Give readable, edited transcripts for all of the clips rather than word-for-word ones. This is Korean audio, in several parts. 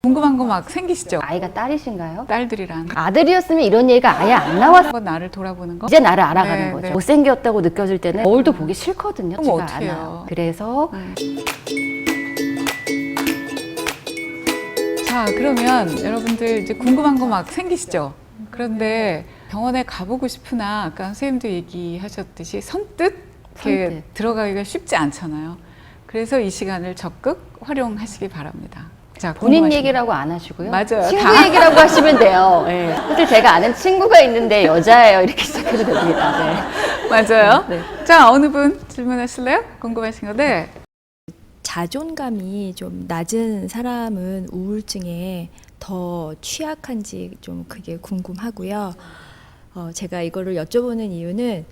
궁금한 거 막 생기시죠? 아이가 딸이신가요? 딸들이랑 아들이었으면 이런 얘기가 아예 안 나왔어. 한번 나를 돌아보는 거? 이제 나를 알아가는 네, 거죠. 네. 못생겼다고 느껴질 때는 거울도 보기 싫거든요. 그럼 지가 어떡해요? 않아요. 그래서 자, 그러면 여러분들 이제 궁금한 거 막 생기시죠? 그런데 병원에 가보고 싶으나 아까 선생님도 얘기하셨듯이 선뜻 이렇게 들어가기가 쉽지 않잖아요. 그래서 이 시간을 적극 활용하시기 바랍니다. 자, 본인 궁금하신 얘기라고 안 하시고요. 맞아요. 친구 다. 얘기라고 하시면 돼요. 네. 사실 제가 아는 친구가 있는데 여자예요. 이렇게 시작해도 됩니다. 네. 맞아요. 네. 자, 어느 분 질문하실래요? 궁금하신 거? 네. 자존감이 좀 낮은 사람은 우울증에 더 취약한지 좀 그게 궁금하고요. 제가 이거를 여쭤보는 이유는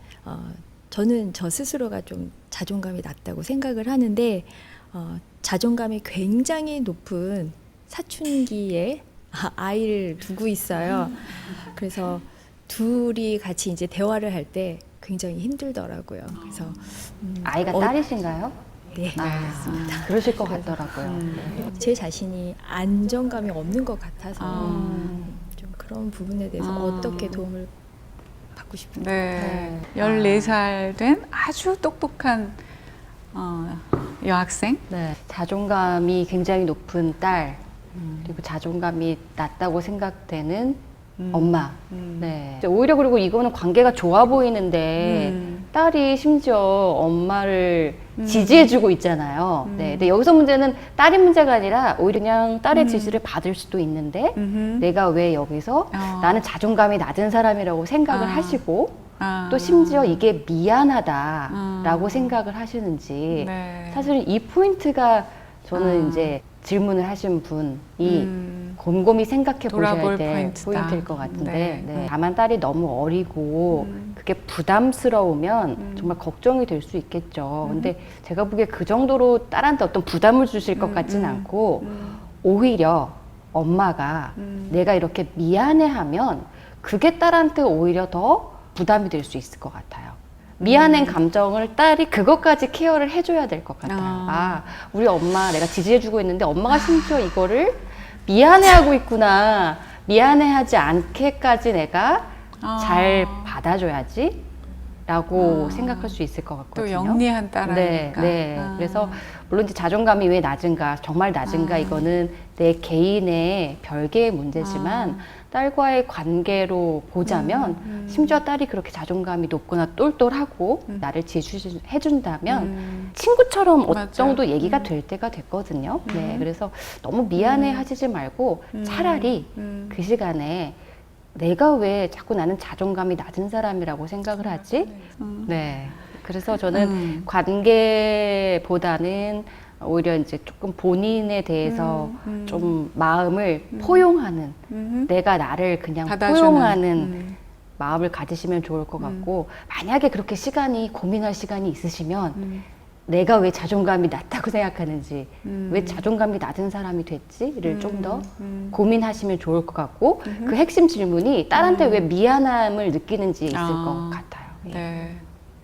저는 저 스스로가 좀 자존감이 낮다고 생각을 하는데 자존감이 굉장히 높은 사춘기에 아이를 두고 있어요. 그래서 둘이 같이 이제 대화를 할 때 굉장히 힘들더라고요. 그래서 아이가 딸이신가요? 네. 그러실 것 같더라고요. 제 자신이 안정감이 없는 것 같아서 좀 그런 부분에 대해서 어떻게 도움을 받고 싶은지. 네. 14살 된 아주 똑똑한 여학생. 네. 자존감이 굉장히 높은 딸, 그리고 자존감이 낮다고 생각되는 엄마. 네. 오히려 그리고 이거는 관계가 좋아 보이는데 딸이 심지어 엄마를 지지해주고 있잖아요. 네. 근데 여기서 문제는 딸이 문제가 아니라 오히려 그냥 딸의 지지를 받을 수도 있는데 내가 왜 여기서 나는 자존감이 낮은 사람이라고 생각을 하시고 또 심지어 이게 미안하다라고 생각을 하시는지 네. 사실 이 포인트가 저는 이제 질문을 하신 분이 곰곰이 생각해 보셔야 돌아볼 될 포인트다. 포인트일 것 같은데 네. 네. 다만 딸이 너무 어리고 그게 부담스러우면 정말 걱정이 될 수 있겠죠. 근데 제가 보기에 그 정도로 딸한테 어떤 부담을 주실 것 같지는 않고 오히려 엄마가 내가 이렇게 미안해하면 그게 딸한테 오히려 더 부담이 될 수 있을 것 같아요. 미안한 감정을 딸이 그것까지 케어를 해줘야 될 것 같아요. 우리 엄마 내가 지지해주고 있는데 엄마가 심지어 이거를 미안해하고 있구나. 미안해하지 않게까지 내가 잘 받아줘야지 라고 생각할 수 있을 것 같거든요. 또 영리한 딸아이니까. 네. 그래서 물론 이제 자존감이 왜 낮은가, 정말 낮은가 이거는 내 개인의 별개의 문제지만 딸과의 관계로 보자면 심지어 딸이 그렇게 자존감이 높거나 똘똘하고 나를 지지해준다면 친구처럼 어느 맞아요. 정도 얘기가 될 때가 됐거든요. 네, 그래서 너무 미안해 하시지 말고 차라리 그 시간에 내가 왜 자꾸 나는 자존감이 낮은 사람이라고 생각을 하지? 네. 그래서 저는 관계보다는 오히려 이제 조금 본인에 대해서 좀 마음을 포용하는, 내가 나를 그냥 받아주는, 포용하는 마음을 가지시면 좋을 것 같고, 만약에 그렇게 고민할 시간이 있으시면 내가 왜 자존감이 낮다고 생각하는지, 왜 자존감이 낮은 사람이 됐지를 좀 더 고민하시면 좋을 것 같고, 그 핵심 질문이 딸한테 왜 미안함을 느끼는지 있을 것 같아요. 네.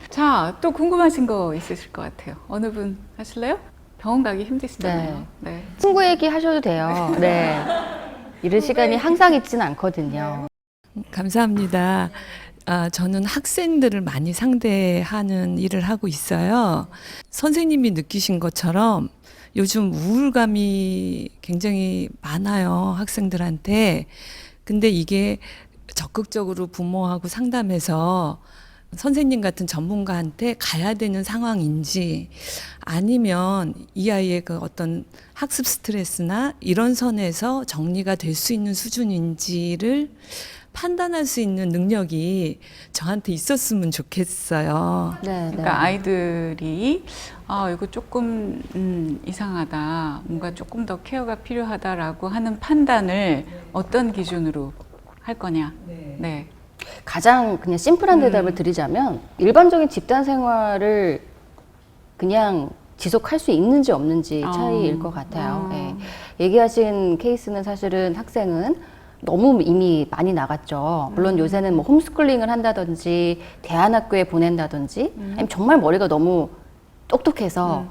자, 또 궁금하신 거 있으실 것 같아요. 어느 분 하실래요? 병원 가기 힘드시잖아요. 네. 친구 얘기 하셔도 돼요. 네. 이런 시간이 항상 있지는 않거든요. 감사합니다. 저는 학생들을 많이 상대하는 일을 하고 있어요. 선생님이 느끼신 것처럼 요즘 우울감이 굉장히 많아요, 학생들한테. 근데 이게 적극적으로 부모하고 상담해서 선생님 같은 전문가한테 가야 되는 상황인지 아니면 이 아이의 그 어떤 학습 스트레스나 이런 선에서 정리가 될 수 있는 수준인지를 판단할 수 있는 능력이 저한테 있었으면 좋겠어요. 네, 그러니까 아이들이 이거 조금 이상하다, 뭔가 조금 더 케어가 필요하다라고 하는 판단을 어떤 기준으로 할 거냐. 네. 가장 그냥 심플한 대답을 드리자면 일반적인 집단 생활을 그냥 지속할 수 있는지 없는지 차이일 것 같아요. 예. 얘기하신 케이스는 사실은 학생은 너무 이미 많이 나갔죠. 물론 요새는 뭐 홈스쿨링을 한다든지 대안학교에 보낸다든지 아니면 정말 머리가 너무 똑똑해서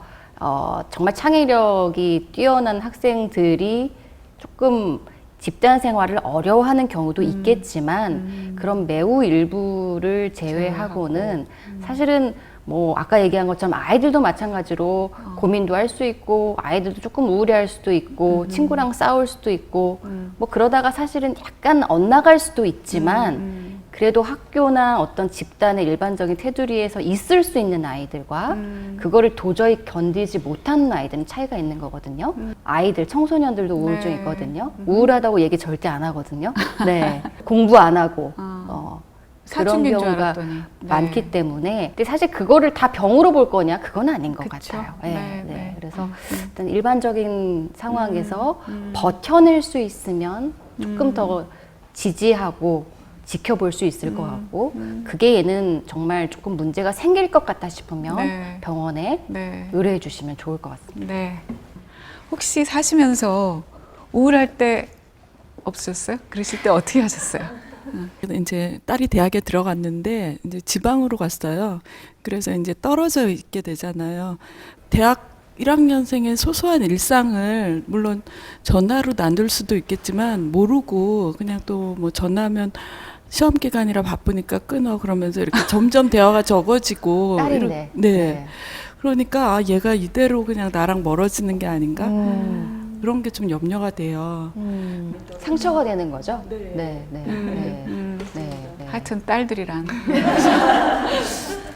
정말 창의력이 뛰어난 학생들이 조금 집단 생활을 어려워하는 경우도 있겠지만 그런 매우 일부를 제외하고는 사실은 뭐 아까 얘기한 것처럼 아이들도 마찬가지로 고민도 할 수 있고 아이들도 조금 우울해할 수도 있고 친구랑 싸울 수도 있고 뭐 그러다가 사실은 약간 엇나갈 수도 있지만 그래도 학교나 어떤 집단의 일반적인 테두리에서 있을 수 있는 아이들과 그거를 도저히 견디지 못하는 아이들은 차이가 있는 거거든요. 아이들, 청소년들도 우울증 네. 있거든요. 우울하다고 얘기 절대 안 하거든요. 네. 공부 안 하고 그런 사춘기인 줄 경우가 알았더니. 네. 많기 때문에 근데 사실 그거를 다 병으로 볼 거냐 그건 아닌 것 그쵸. 같아요. 네, 네. 네. 그래서 일단 일반적인 상황에서 버텨낼 수 있으면 조금 더 지지하고 지켜볼 수 있을 것 같고 그게 얘는 정말 조금 문제가 생길 것 같다 싶으면 네. 병원에 네. 의뢰해 주시면 좋을 것 같습니다. 네. 혹시 사시면서 우울할 때 없으셨어요? 그러실 때 어떻게 하셨어요? 이제 딸이 대학에 들어갔는데 이제 지방으로 갔어요. 그래서 이제 떨어져 있게 되잖아요. 대학 1학년생의 소소한 일상을 물론 전화로 나눌 수도 있겠지만 모르고 그냥 또 뭐 전화하면 시험 기간이라 바쁘니까 끊어 그러면서 이렇게 점점 대화가 적어지고 딸인데. 네. 그러니까 아, 얘가 이대로 그냥 나랑 멀어지는 게 아닌가 그런 게 좀 염려가 돼요. 상처가 되는 거죠? 네. 하여튼 딸들이란.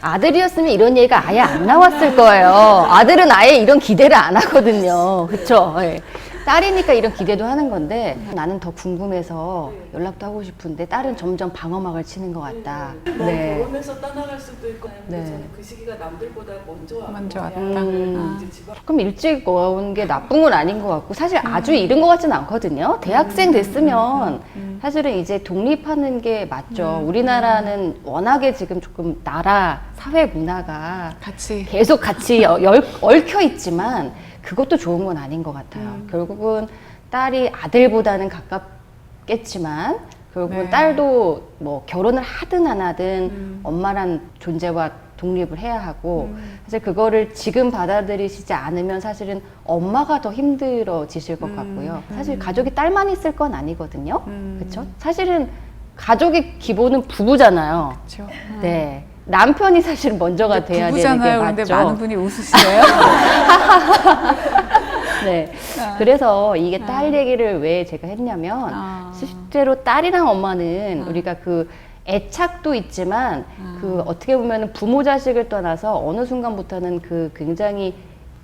아들이었으면 이런 얘기가 아예 안 나왔을 거예요. 아들은 아예 이런 기대를 안 하거든요. 그렇죠? 네. 딸이니까 이런 기대도 하는 건데 나는 더 궁금해서 연락도 하고 싶은데 딸은 점점 방어막을 치는 것 같다. 네. 결혼해서 떠나갈 수도 있고 네. 저는 그 시기가 남들보다 먼저 왔고 먼저 왔다. 그냥 이제 지방 조금 일찍 온 게 나쁜 건 아닌 것 같고 사실 아주 이른 것 같지는 않거든요. 대학생 됐으면 사실은 이제 독립하는 게 맞죠. 우리나라는 워낙에 지금 조금 나라 사회 문화가 같이. 계속 같이 얽혀 있지만 그것도 좋은 건 아닌 것 같아요. 결국은 딸이 아들보다는 가깝겠지만 결국은 네. 딸도 뭐 결혼을 하든 안 하든 엄마란 존재와 독립을 해야 하고 사실 그거를 지금 받아들이시지 않으면 사실은 엄마가 더 힘들어지실 것 같고요. 사실 가족이 딸만 있을 건 아니거든요. 그렇죠? 사실은 가족의 기본은 부부잖아요. 그렇죠. 네. 남편이 사실 먼저가 돼야 되는 게 부부잖아요. 맞죠. 그런데 많은 분이 웃으시네요. 네. 그래서 이게 딸 얘기를 왜 제가 했냐면 실제로 딸이랑 엄마는 우리가 그 애착도 있지만 그 어떻게 보면은 부모 자식을 떠나서 어느 순간부터는 그 굉장히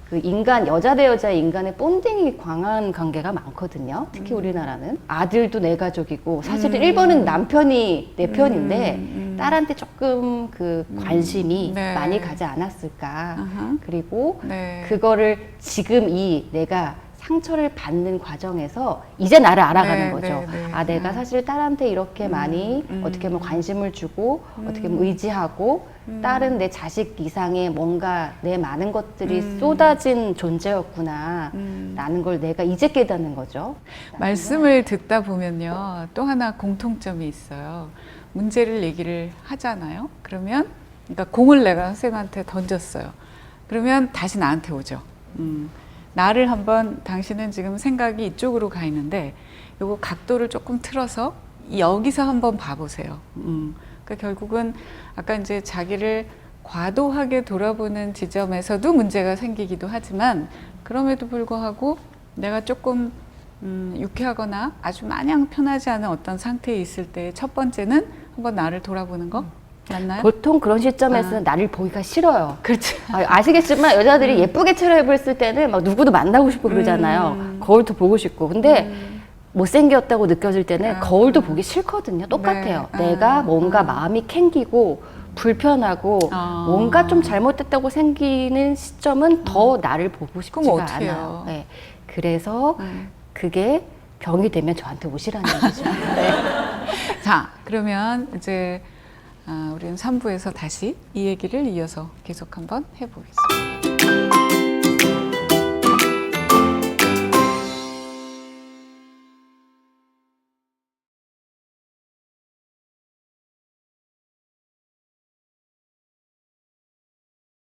그 인간 여자 대 여자 인간의 본딩이 강한 관계가 많거든요. 특히 우리나라는 아들도 내 가족이고 사실은 1번은 남편이 내 편인데 딸한테 조금 그 관심이 네. 많이 가지 않았을까. 아하. 그리고 네. 그거를 지금 이 내가 상처를 받는 과정에서 이제 나를 알아가는 네, 거죠. 네, 네. 아, 내가 사실 딸한테 이렇게 많이 어떻게 보면 관심을 주고 어떻게 보면 의지하고 딸은 내 자식 이상의 뭔가 내 많은 것들이 쏟아진 존재였구나 라는 걸 내가 이제 깨닫는 거죠. 말씀을 듣다 보면요. 또 하나 공통점이 있어요. 문제를 얘기를 하잖아요. 그러면 그러니까 공을 내가 선생님한테 던졌어요. 그러면 다시 나한테 오죠. 나를 한번 당신은 지금 생각이 이쪽으로 가 있는데 요거 각도를 조금 틀어서 여기서 한번 봐보세요. 그러니까 결국은 아까 이제 자기를 과도하게 돌아보는 지점에서도 문제가 생기기도 하지만 그럼에도 불구하고 내가 조금 유쾌하거나 아주 마냥 편하지 않은 어떤 상태에 있을 때 첫 번째는 한번 나를 돌아보는 거 맞나요? 보통 그런 시점에서는 나를 보기가 싫어요. 그렇죠. 아시겠지만 여자들이 예쁘게 차려입었을 때는 막 누구도 만나고 싶고 그러잖아요. 거울도 보고 싶고. 근데 못생겼다고 느껴질 때는 거울도 보기 싫거든요. 똑같아요. 네. 내가 뭔가 마음이 캥기고 불편하고 뭔가 좀 잘못됐다고 생기는 시점은 더 나를 보고 그럼 싶지가 어떻게 해요? 않아요. 네. 그래서 그게 병이 되면 저한테 오시라는 얘기죠. 네. 자, 그러면 이제 우리는 3부에서 다시 이 얘기를 이어서 계속 한번 해보겠습니다.